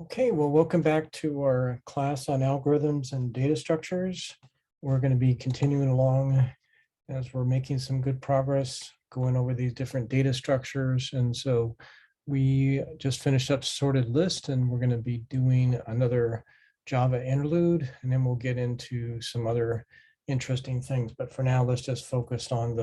Okay, well, welcome back to our class on algorithms and data structures. We're going to be continuing along as we're making some good progress going over these different data structures. And so we just finished up sorted list, and we're going to be doing another Java interlude, and then we'll get into some other interesting things. But for now, let's just focus on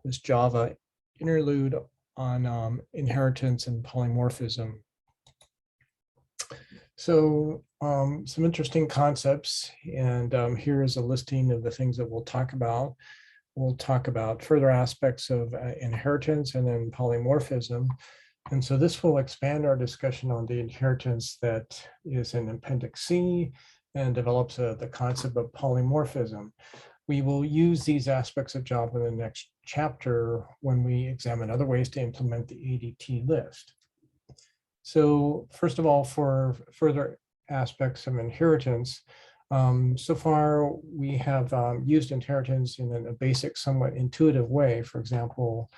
this Java interlude on inheritance and polymorphism. So some interesting concepts, and here is a listing of the things that we'll talk about. We'll talk about further aspects of inheritance and then polymorphism. And so this will expand our discussion on the inheritance that is in Appendix C and develops the concept of polymorphism. We will use these aspects of Java in the next chapter when we examine other ways to implement the ADT list. So first of all, for further aspects of inheritance, so far we have used inheritance in a basic, somewhat intuitive way. For example,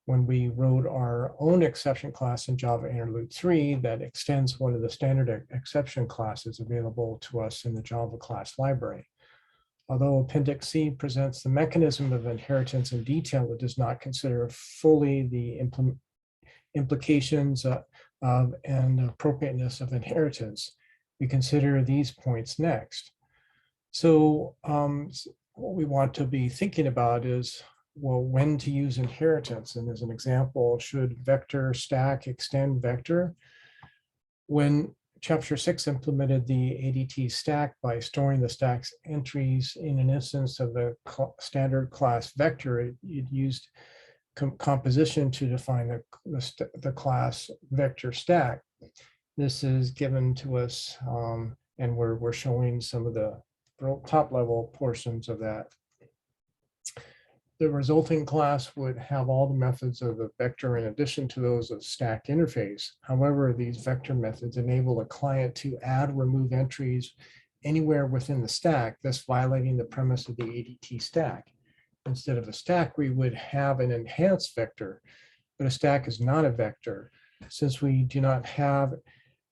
when we wrote our own exception class in Java Interlude 3 that extends one of the standard exception classes available to us in the Java class library. Although Appendix C presents the mechanism of inheritance in detail, it does not consider fully the implications and appropriateness of inheritance. We consider these points next. So what we want to be thinking about is, well, when to use inheritance. And as an example, should vector stack extend vector? When Chapter 6 implemented the ADT stack by storing the stack's entries in an instance of the standard class vector, it used composition to define the class vector stack. This is given to us, and we're showing some of the top level portions of that. The resulting class would have all the methods of the vector in addition to those of stack interface. However, these vector methods enable a client to add or remove entries anywhere within the stack, thus violating the premise of the ADT stack. Instead of a stack, we would have an enhanced vector, but a stack is not a vector. Since we do not have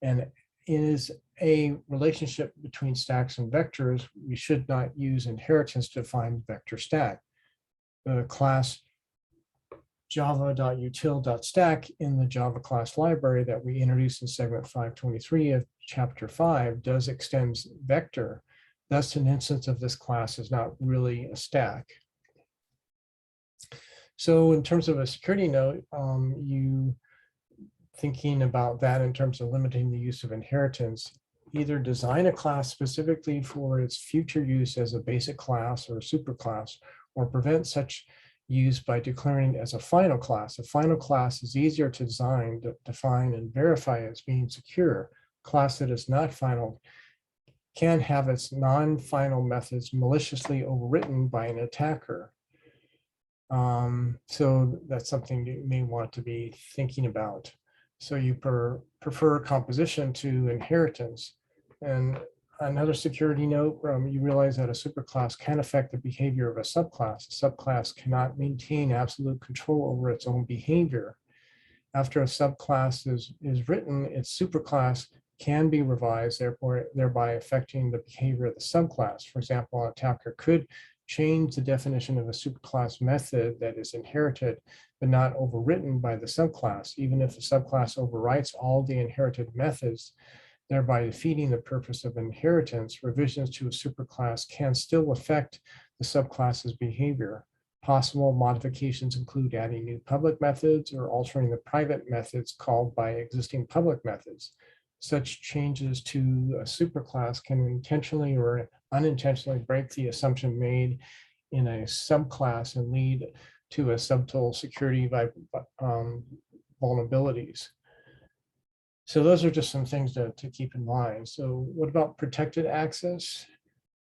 an is a relationship between stacks and vectors, we should not use inheritance to define vector stack. The class java.util.stack in the Java class library that we introduced in segment 523 of chapter 5 does extend vector. Thus, an instance of this class is not really a stack. So in terms of a security note, you thinking about that in terms of limiting the use of inheritance, either design a class specifically for its future use as a basic class or a superclass, or prevent such use by declaring it as a final class. A final class is easier to design, define, and verify as being secure. A class that is not final can have its non-final methods maliciously overwritten by an attacker. So that's something you may want to be thinking about. So you prefer composition to inheritance. And another security note, you realize that a superclass can affect the behavior of a subclass. A subclass cannot maintain absolute control over its own behavior. After a subclass is written, its superclass can be revised, thereby affecting the behavior of the subclass. For example, an attacker could change the definition of a superclass method that is inherited but not overwritten by the subclass, even if the subclass overwrites all the inherited methods, thereby defeating the purpose of inheritance. Revisions to a superclass can still affect the subclass's behavior. Possible modifications include adding new public methods or altering the private methods called by existing public methods. Such changes to a superclass can intentionally or unintentionally break the assumption made in a subclass and lead to a subtotal security vulnerabilities. So those are just some things to keep in mind. So what about protected access?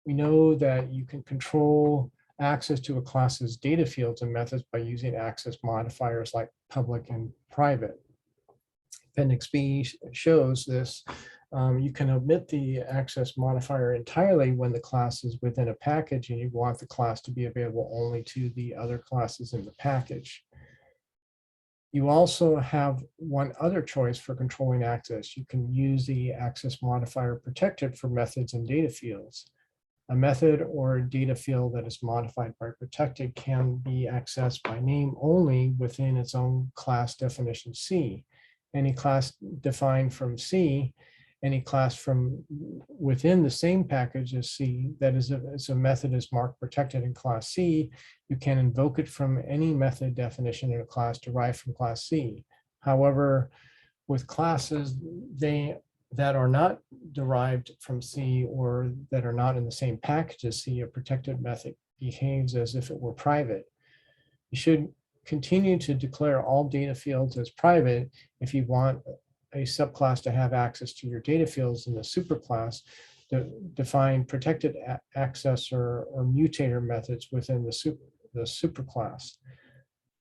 We know that you can control access to a class's data fields and methods by using access modifiers like public and private. Appendix B shows this. You can omit the access modifier entirely when the class is within a package and you want the class to be available only to the other classes in the package. You also have one other choice for controlling access. You can use the access modifier protected for methods and data fields. A method or data field that is modified by protected can be accessed by name only within its own class definition C. Any class defined from C, any class from within the same package as C, that is, if a method is marked protected in class C, you can invoke it from any method definition in a class derived from class C. However, with classes that are not derived from C or that are not in the same package as C, a protected method behaves as if it were private. You should continue to declare all data fields as private if you want a subclass to have access to your data fields in the superclass. Define protected access or mutator methods within the superclass.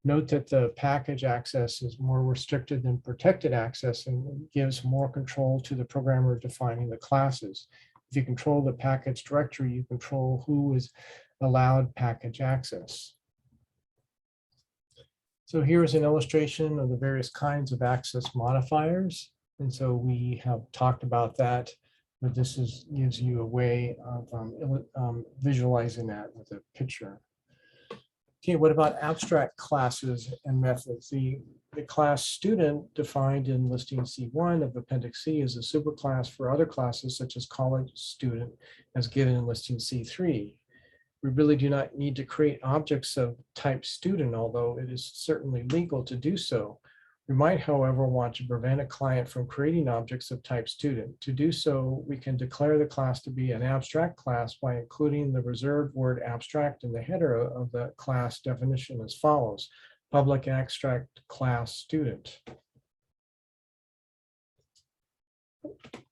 Note that the package access is more restricted than protected access and gives more control to the programmer defining the classes. If you control the package directory, you control who is allowed package access. So here's an illustration of the various kinds of access modifiers. And so we have talked about that, but this gives you a way of visualizing that with a picture. Okay, what about abstract classes and methods? The class student defined in listing C1 of Appendix C is a superclass for other classes such as college student as given in listing C3. We really do not need to create objects of type student, although it is certainly legal to do so. We might, however, want to prevent a client from creating objects of type student. To do so, we can declare the class to be an abstract class by including the reserved word abstract in the header of the class definition as follows: public abstract class student.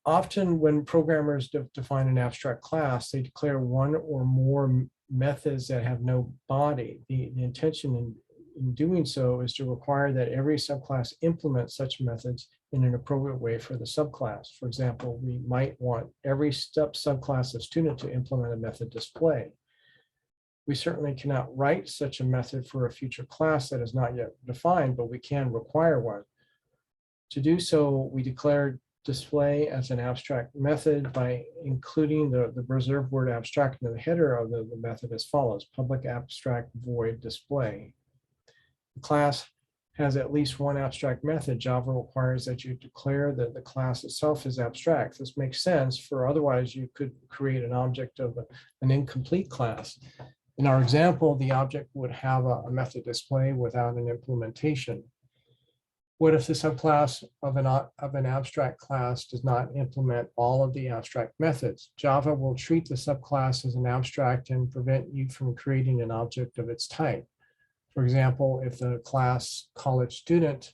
Often when programmers define an abstract class, they declare one or more methods that have no body. The intention in doing so is to require that every subclass implement such methods in an appropriate way for the subclass. For example, we might want every subclass of student to implement a method display. We certainly cannot write such a method for a future class that is not yet defined, but we can require one. To do so, we declare display as an abstract method by including the reserved word abstract in the header of the method as follows: public abstract void display. The class has at least one abstract method. Java requires that you declare that the class itself is abstract. This makes sense, for otherwise you could create an object of an incomplete class. In our example, the object would have a method display without an implementation. What if the subclass of an abstract class does not implement all of the abstract methods? Java will treat the subclass as an abstract and prevent you from creating an object of its type. For example, if the class college student,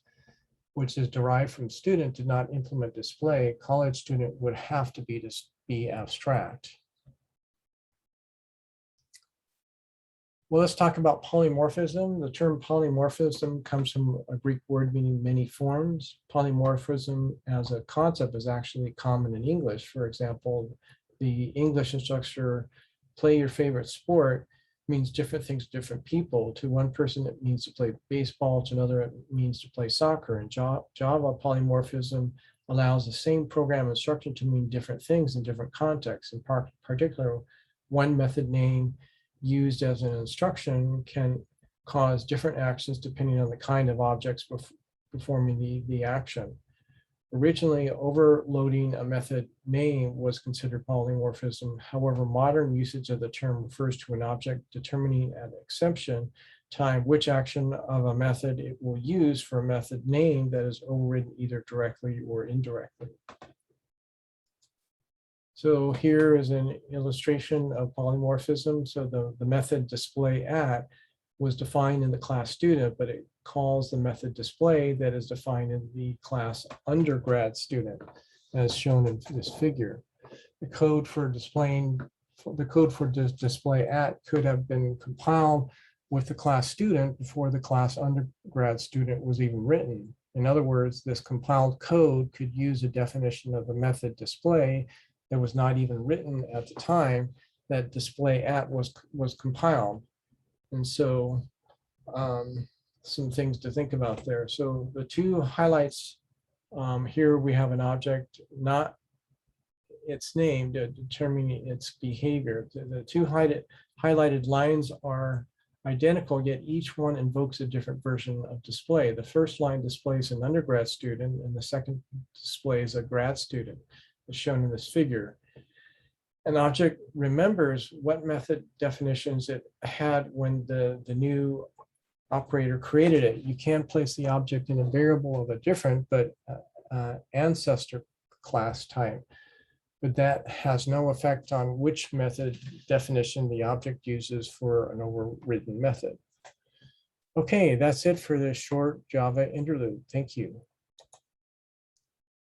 which is derived from student, did not implement display, college student would have to be abstract. Well, let's talk about polymorphism. The term polymorphism comes from a Greek word meaning many forms. Polymorphism as a concept is actually common in English. For example, the English instructor, play your favorite sport, means different things to different people. To one person, it means to play baseball. To another, it means to play soccer. In Java, polymorphism allows the same program instruction to mean different things in different contexts. In particular, one method name used as an instruction can cause different actions depending on the kind of objects performing the action. Originally, overloading a method name was considered polymorphism. However, modern usage of the term refers to an object determining at exception time which action of a method it will use for a method name that is overridden either directly or indirectly. So here is an illustration of polymorphism. So the method display at was defined in the class student, but it calls the method display that is defined in the class undergrad student, as shown in this figure. The code for display at could have been compiled with the class student before the class undergrad student was even written. In other words, this compiled code could use a definition of the method display that was not even written at the time that display at was compiled. And so some things to think about there. So the two highlights, here we have an object, not its name, determining its behavior. The two highlighted lines are identical, yet each one invokes a different version of display. The first line displays an undergrad student, and the second displays a grad student, as shown in this figure. An object remembers what method definitions it had when the new operator created it. You can place the object in a variable of a different but ancestor class type, but that has no effect on which method definition the object uses for an overridden method. Okay, that's it for this short Java interlude. Thank you.